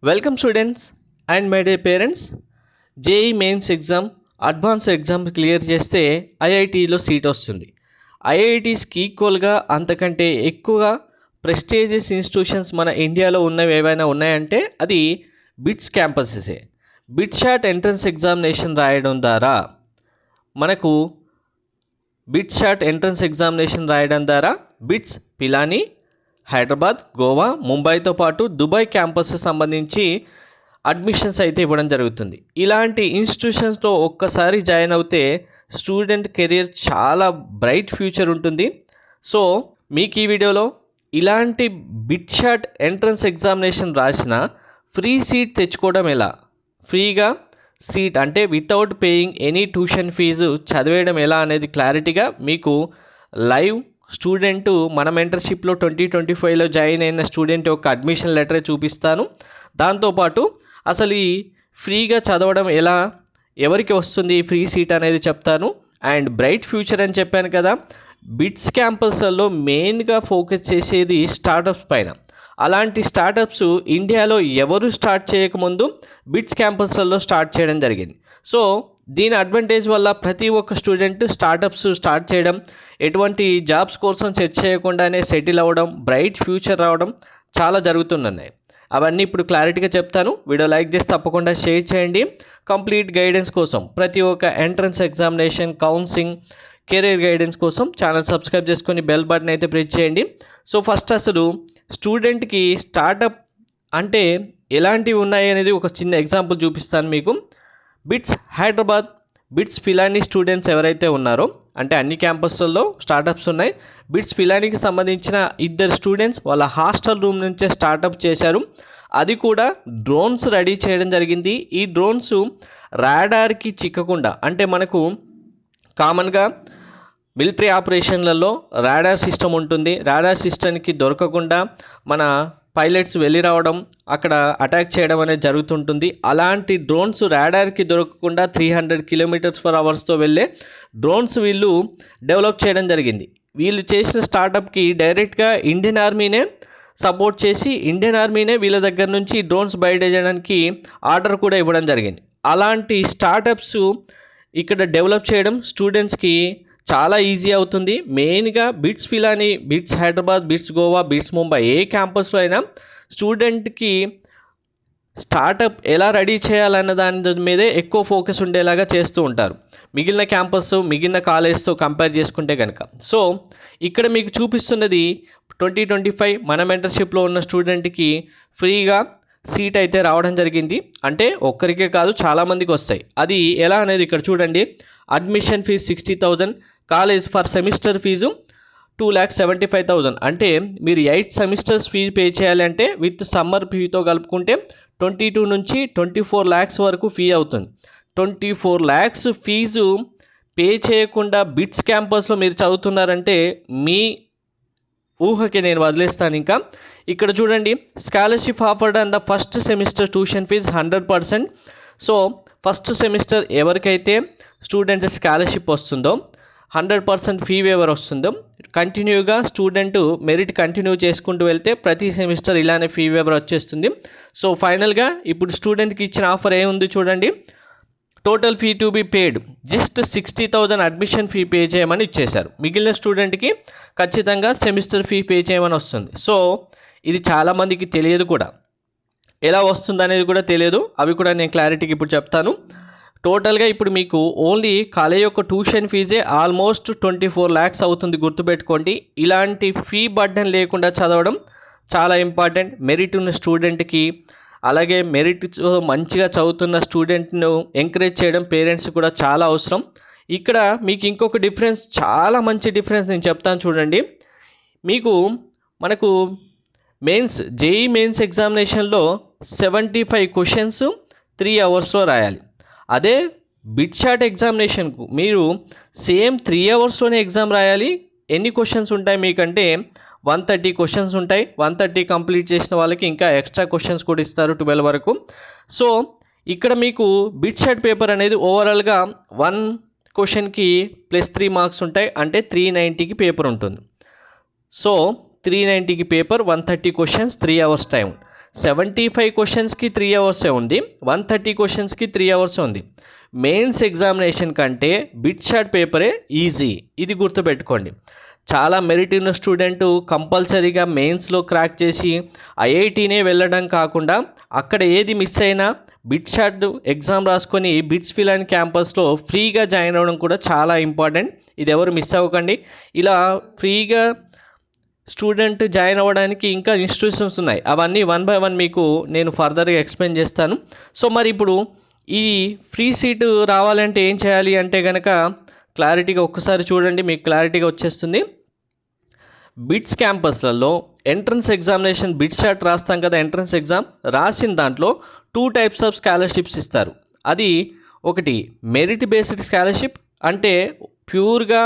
Welcome students and my dear parents. JEE mains exam advance exam clear చేస్తే ఐఐటీలో seat వస్తుంది. ఐఐటీస్కి ఈక్వల్గా అంతకంటే ఎక్కువగా ప్రెస్టీజియస్ ఇన్స్టిట్యూషన్స్ మన ఇండియాలో ఉన్నవి ఏవైనా ఉన్నాయంటే అది బిట్స్ క్యాంపసెసే. బిట్ షాట్ ఎంట్రన్స్ ఎగ్జామినేషన్ రాయడం ద్వారా మనకు బిట్స్ పిలానీ, హైదరాబాద్, గోవా, ముంబైతో పాటు దుబాయ్ క్యాంపస్ సంబంధించి అడ్మిషన్స్ అయితే ఇవ్వడం జరుగుతుంది. ఇలాంటి ఇన్స్టిట్యూషన్స్లో ఒక్కసారి జాయిన్ అవుతే స్టూడెంట్ కెరియర్ చాలా బ్రైట్ ఫ్యూచర్ ఉంటుంది. సో మీకు ఈ వీడియోలో ఇలాంటి బిట్ షాట్ ఎంట్రన్స్ ఎగ్జామినేషన్ రాసిన ఫ్రీ సీట్ తెచ్చుకోవడం ఎలా, ఫ్రీగా సీట్ అంటే without paying any tuition fees చదివేయడం ఎలా అనేది క్లారిటీగా మీకు లైవ్ స్టూడెంట్ మన మెంటర్షిప్లో 2025లో జాయిన్ అయిన స్టూడెంట్ యొక్క అడ్మిషన్ లెటరే చూపిస్తాను. దాంతోపాటు అసలు ఈ ఫ్రీగా చదవడం ఎలా, ఎవరికి వస్తుంది ఫ్రీ సీట్ అనేది చెప్తాను. అండ్ బ్రైట్ ఫ్యూచర్ అని చెప్పాను కదా, బిట్స్ క్యాంపస్లలో మెయిన్గా ఫోకస్ చేసేది స్టార్టప్స్ పైన. అలాంటి స్టార్టప్స్ ఇండియాలో ఎవరు స్టార్ట్ చేయకముందు బిట్స్ క్యాంపస్లలో స్టార్ట్ చేయడం జరిగింది. సో దీని అడ్వాంటేజ్ వల్ల ప్రతి ఒక్క స్టూడెంట్ స్టార్టప్స్ స్టార్ట్ చేయడం, ఎటువంటి జాబ్స్ కోసం సెర్చ్ చేయకుండానే సెటిల్ అవ్వడం, బ్రైట్ ఫ్యూచర్ రావడం చాలా జరుగుతున్నాయి. అవన్నీ ఇప్పుడు క్లారిటీగా చెప్తాను. వీడియో లైక్ చేసి తప్పకుండా షేర్ చేయండి. కంప్లీట్ గైడెన్స్ కోసం, ప్రతి ఒక్క entrance examination, counselling, career guidance కోసం ఛానల్ సబ్స్క్రైబ్ చేసుకొని బెల్ బటన్ అయితే ప్రెస్ చేయండి. సో ఫస్ట్ అసలు స్టూడెంట్కి స్టార్టప్ అంటే ఎలాంటివి ఉన్నాయి అనేది ఒక చిన్న ఎగ్జాంపుల్ చూపిస్తాను మీకు. Bits Hyderabad, bits Pilani students ఎవరైతే ఉన్నారో, అంటే అన్ని క్యాంపస్లలో స్టార్టప్స్ ఉన్నాయి. బిట్స్ పిలానీకి సంబంధించిన 2 స్టూడెంట్స్ వాళ్ళ హాస్టల్ రూమ్ నుంచే స్టార్టప్ చేశారు. అది కూడా డ్రోన్స్ రెడీ చేయడం జరిగింది. ఈ డ్రోన్స్ రాడార్కి చిక్కకుండా, అంటే మనకు కామన్గా మిలిటరీ ఆపరేషన్లలో రాడార్ సిస్టమ్ ఉంటుంది. రాడార్ సిస్టమ్కి దొరకకుండా మన పైలట్స్ వెళ్ళి రావడం, అక్కడ అటాక్ చేయడం అనేది జరుగుతుంటుంది. అలాంటి డ్రోన్స్ రాడార్కి దొరకకుండా 300 km/hతో వెళ్ళే డ్రోన్స్ వీళ్ళు డెవలప్ చేయడం జరిగింది. వీళ్ళు చేసిన స్టార్టప్కి డైరెక్ట్గా ఇండియన్ ఆర్మీనే సపోర్ట్ చేసి, ఇండియన్ ఆర్మీనే వీళ్ళ దగ్గర నుంచి డ్రోన్స్ బయట చేయడానికి ఆర్డర్ కూడా ఇవ్వడం జరిగింది. అలాంటి స్టార్టప్స్ ఇక్కడ డెవలప్ చేయడం స్టూడెంట్స్కి చాలా ఈజీ అవుతుంది. మెయిన్గా బిట్స్ పిలానీ, బిట్స్ హైదరాబాద్, బిట్స్ గోవా, బిట్స్ ముంబై ఏ క్యాంపస్లో అయినా స్టూడెంట్కి స్టార్టప్ ఎలా రెడీ చేయాలన్న దాని మీదే ఎక్కువ ఫోకస్ ఉండేలాగా చేస్తూ ఉంటారు, మిగిలిన క్యాంపస్, మిగిలిన కాలేజ్తో కంపేర్ చేసుకుంటే కనుక. సో ఇక్కడ మీకు చూపిస్తున్నది 2025 మన మెంటర్షిప్లో ఉన్న స్టూడెంట్కి ఫ్రీగా సీట్ అయితే రావడం జరిగింది. అంటే ఒక్కరికే కాదు, చాలామందికి వస్తాయి. అది ఎలా అనేది ఇక్కడ చూడండి. Admission fees 60,000, college for semester fees 2,75,000. అంటే మీరు 8 సెమిస్టర్స్ ఫీజు పే చేయాలంటే విత్ సమ్మర్ ఫీతో కలుపుకుంటే 22 నుంచి 24 lakhs వరకు ఫీ అవుతుంది. 24 lakhs ఫీజు పే చేయకుండా బిట్స్ క్యాంపస్లో మీరు చదువుతున్నారంటే మీ ఊహకి నేను వదిలేస్తాను. ఇంకా ఇక్కడ చూడండి, scholarship offered and the first semester tuition fees 100%. So first semester ఎవరికైతే స్టూడెంట్ స్కాలర్షిప్ వస్తుందో, 100% ఫీ వేవర్ వస్తుందో, కంటిన్యూగా స్టూడెంట్ మెరిట్ కంటిన్యూ చేసుకుంటూ వెళ్తే ప్రతి సెమిస్టర్ ఇలానే ఫీ వేవర్ వచ్చేస్తుంది. సో ఫైనల్గా ఇప్పుడు స్టూడెంట్కి ఇచ్చిన ఆఫర్ ఏముంది చూడండి. Total fee to be paid just 60,000 admission fee pay చేయమని ఇచ్చేశారు. మిగిలిన స్టూడెంట్కి ఖచ్చితంగా సెమిస్టర్ ఫీ పే చేయమని వస్తుంది. సో ఇది చాలామందికి తెలియదు కూడా, ఎలా వస్తుంది అనేది కూడా తెలియదు. అవి కూడా నేను క్లారిటీకి ఇప్పుడు చెప్తాను. టోటల్గా ఇప్పుడు మీకు ఓన్లీ కాలేజ్ యొక్క ట్యూషన్ ఫీజే ఆల్మోస్ట్ 24 lakhs అవుతుంది, గుర్తుపెట్టుకోండి. ఇలాంటి ఫీ బర్డెన్ లేకుండా చదవడం చాలా ఇంపార్టెంట్ మెరిట్ ఉన్న స్టూడెంట్కి. అలాగే మెరిట్ మంచిగా చదువుతున్న స్టూడెంట్ను ఎంకరేజ్ చేయడం పేరెంట్స్ కూడా చాలా అవసరం. ఇక్కడ మీకు ఇంకొక డిఫరెన్స్, చాలా మంచి డిఫరెన్స్ నేను చెప్తాను చూడండి. మనకు మెయిన్స్ జేఈ మెయిన్స్ ఎగ్జామినేషన్లో 75 క్వశ్చన్స్ 3 hours రాయాలి. అదే బిట్ షాట్ ఎగ్జామినేషన్కు మీరు సేమ్ 3 hours ఎగ్జామ్ రాయాలి. ఎన్ని క్వశ్చన్స్ ఉంటాయి మీకంటే 130 క్వశ్చన్స్ ఉంటాయి. 130 కంప్లీట్ చేసిన వాళ్ళకి ఇంకా ఎక్స్ట్రా క్వశ్చన్స్ కూడా ఇస్తారు 12 వరకు. సో ఇక్కడ మీకు బిట్ షాట్ పేపర్ అనేది ఓవరాల్గా 1 క్వశ్చన్కి +3 మార్క్స్ ఉంటాయి, అంటే 390కి పేపర్ ఉంటుంది. సో 390కి పేపర్, 130 క్వశ్చన్స్, 3 hours టైం. 75 క్వశ్చన్స్కి 3 అవర్సే ఉంది, 130 క్వశ్చన్స్కి 3 అవర్స్ ఉంది. మెయిన్స్ ఎగ్జామినేషన్ కంటే బిట్ షార్ట్ పేపరే ఈజీ, ఇది గుర్తుపెట్టుకోండి. చాలా మెరిట్ ఉన్న స్టూడెంట్ కంపల్సరీగా మెయిన్స్లో క్రాక్ చేసి ఐఐటీనే వెళ్ళడం కాకుండా అక్కడ ఏది మిస్ అయినా బిట్ షార్ట్ ఎగ్జామ్ రాసుకొని బిట్స్ ఫిలాన్ క్యాంపస్లో ఫ్రీగా జాయిన్ అవ్వడం కూడా చాలా ఇంపార్టెంట్. ఇది ఎవరు మిస్ అవ్వకండి. ఇలా ఫ్రీగా స్టూడెంట్ జాయిన్ అవ్వడానికి ఇంకా ఇన్స్టిట్యూషన్స్ ఉన్నాయి, అవన్నీ 1 by 1 మీకు నేను ఫర్దర్గా ఎక్స్ప్లెయిన్ చేస్తాను. సో మరి ఇప్పుడు ఈ ఫ్రీ సీటు రావాలంటే ఏం చేయాలి అంటే కనుక క్లారిటీగా ఒక్కసారి చూడండి, మీకు క్లారిటీగా వచ్చేస్తుంది. బిట్స్ క్యాంపస్లలో ఎంట్రన్స్ ఎగ్జామినేషన్ బిట్ షార్ట్ రాస్తాం కదా, ఎంట్రన్స్ ఎగ్జామ్ రాసిన దాంట్లో 2 types ఆఫ్ స్కాలర్షిప్స్ ఇస్తారు. అది ఒకటి మెరిట్ బేస్డ్ స్కాలర్షిప్, అంటే ప్యూర్గా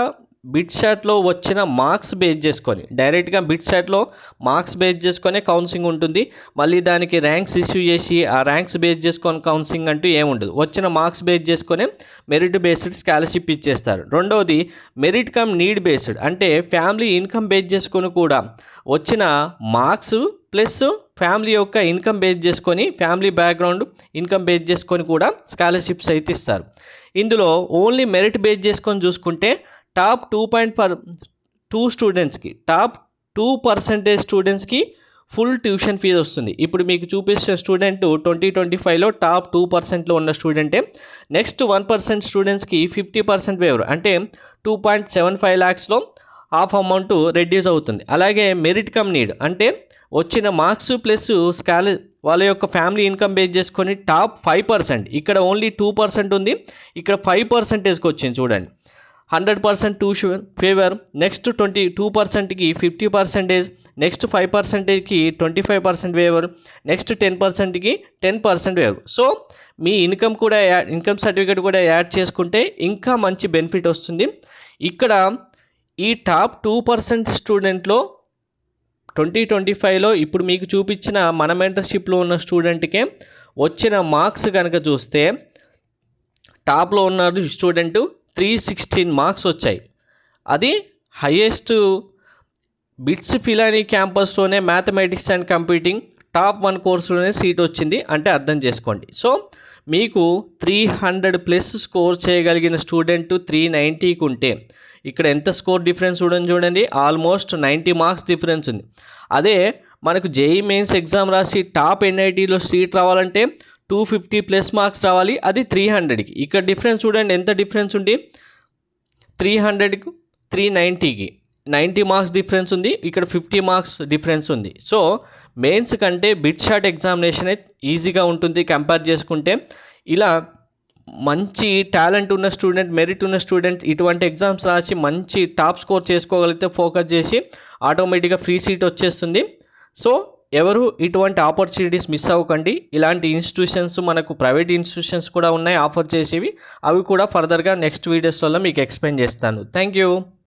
బిట్ షాట్లో వచ్చిన మార్క్స్ బేస్ చేసుకొని, డైరెక్ట్గా బిట్ షాట్లో మార్క్స్ బేస్ చేసుకొని కౌన్సిలింగ్ ఉంటుంది. మళ్ళీ దానికి ర్యాంక్స్ ఇష్యూ చేసి ఆ ర్యాంక్స్ బేస్ చేసుకొని కౌన్సిలింగ్ అంటూ ఏముండదు. వచ్చిన మార్క్స్ బేస్ చేసుకొని మెరిట్ బేస్డ్ స్కాలర్షిప్ ఇచ్చేస్తారు. రెండవది మెరిట్ కమ్ నీడ్ బేస్డ్, అంటే ఫ్యామిలీ ఇన్కమ్ బేస్ చేసుకొని కూడా వచ్చిన మార్క్స్ ప్లస్ ఫ్యామిలీ యొక్క ఇన్కమ్ బేస్ చేసుకొని, ఫ్యామిలీ బ్యాక్గ్రౌండ్ ఇన్కమ్ బేస్ చేసుకొని కూడా స్కాలర్షిప్స్ అయితే ఇస్తారు. ఇందులో ఓన్లీ మెరిట్ బేస్ చేసుకొని చూసుకుంటే టాప్ 2.2 స్టూడెంట్స్కి, టాప్ 2% స్టూడెంట్స్కి ఫుల్ ట్యూషన్ ఫీజు వస్తుంది. ఇప్పుడు మీకు చూపించిన స్టూడెంట్ 2025లో టాప్ 2%లో ఉన్న స్టూడెంటే. నెక్స్ట్ 1% స్టూడెంట్స్కి 50% వేవర్, అంటే 2.75 lakhsలో హాఫ్ అమౌంట్ రెడ్యూస్ అవుతుంది. అలాగే మెరిట్ కమ్ నీడ్, అంటే వచ్చిన మార్క్స్ ప్లస్ వాళ్ళ యొక్క ఫ్యామిలీ ఇన్కమ్ బేస్ చేసుకొని టాప్ 5%, ఇక్కడ ఓన్లీ 2% ఉంది, ఇక్కడ 5%కి వచ్చింది చూడండి. 100% ట్యూషన్ ఫేవర్, నెక్స్ట్ 22%కి 50%, నెక్స్ట్ 5%కి 25% వేవర్, నెక్స్ట్ 10%కి 10% వేవర్. సో మీ ఇన్కమ్ సర్టిఫికేట్ కూడా యాడ్ చేసుకుంటే ఇంకా మంచి బెనిఫిట్ వస్తుంది. ఇక్కడ ఈ టాప్ 2% స్టూడెంట్లో 2025లో ఇప్పుడు మీకు చూపించిన మన మెంటర్షిప్లో ఉన్న స్టూడెంట్కే వచ్చిన మార్క్స్ కనుక చూస్తే టాప్లో ఉన్న స్టూడెంట్ 316 మార్క్స్ వచ్చాయి. అది హైయెస్ట్ బిట్స్ ఫిలానీ క్యాంపస్లోనే మ్యాథమెటిక్స్ అండ్ కంప్యూటింగ్ టాప్ 1 కోర్సులోనే సీట్ వచ్చింది అంటే అర్థం చేసుకోండి. సో మీకు 300+ స్కోర్ చేయగలిగిన స్టూడెంట్ 390కి ఉంటే ఇక్కడ ఎంత స్కోర్ డిఫరెన్స్ చూడండి, ఆల్మోస్ట్ 90 మార్క్స్ డిఫరెన్స్ ఉంది. అదే మనకు జేఈ మెయిన్స్ ఎగ్జామ్ రాసి టాప్ ఎన్ఐటీలో సీట్ రావాలంటే 250+ మార్క్స్ రావాలి, అది 300కి. ఇక్కడ డిఫరెన్స్ చూడండి ఎంత డిఫరెన్స్ ఉంది, 300కి 390కి 90 మార్క్స్ డిఫరెన్స్ ఉంది, ఇక్కడ 50 మార్క్స్ డిఫరెన్స్ ఉంది. సో మెయిన్స్ కంటే బిట్ షార్ట్ ఎగ్జామినేషన్ ఈజీగా ఉంటుంది కంపేర్ చేసుకుంటే. ఇలా మంచి టాలెంట్ ఉన్న స్టూడెంట్, మెరిట్ ఉన్న స్టూడెంట్ ఇటువంటి ఎగ్జామ్స్ రాసి మంచి టాప్ స్కోర్ చేసుకోగలిగితే ఫోకస్ చేసి ఆటోమేటిక్గా ఫ్రీ సీట్ వచ్చేస్తుంది. సో ఎవరు ఇటువంటి ఆపర్చునిటీస్ మిస్ అవ్వకండి. ఇలాంటి ఇన్స్టిట్యూషన్స్ మనకు ప్రైవేట్ ఇన్స్టిట్యూషన్స్ కూడా ఉన్నాయి ఆఫర్ చేసేవి, అవి కూడా ఫర్దర్గా నెక్స్ట్ వీడియోస్లో మీకు ఎక్స్ప్లెయిన్ చేస్తాను. Thank you.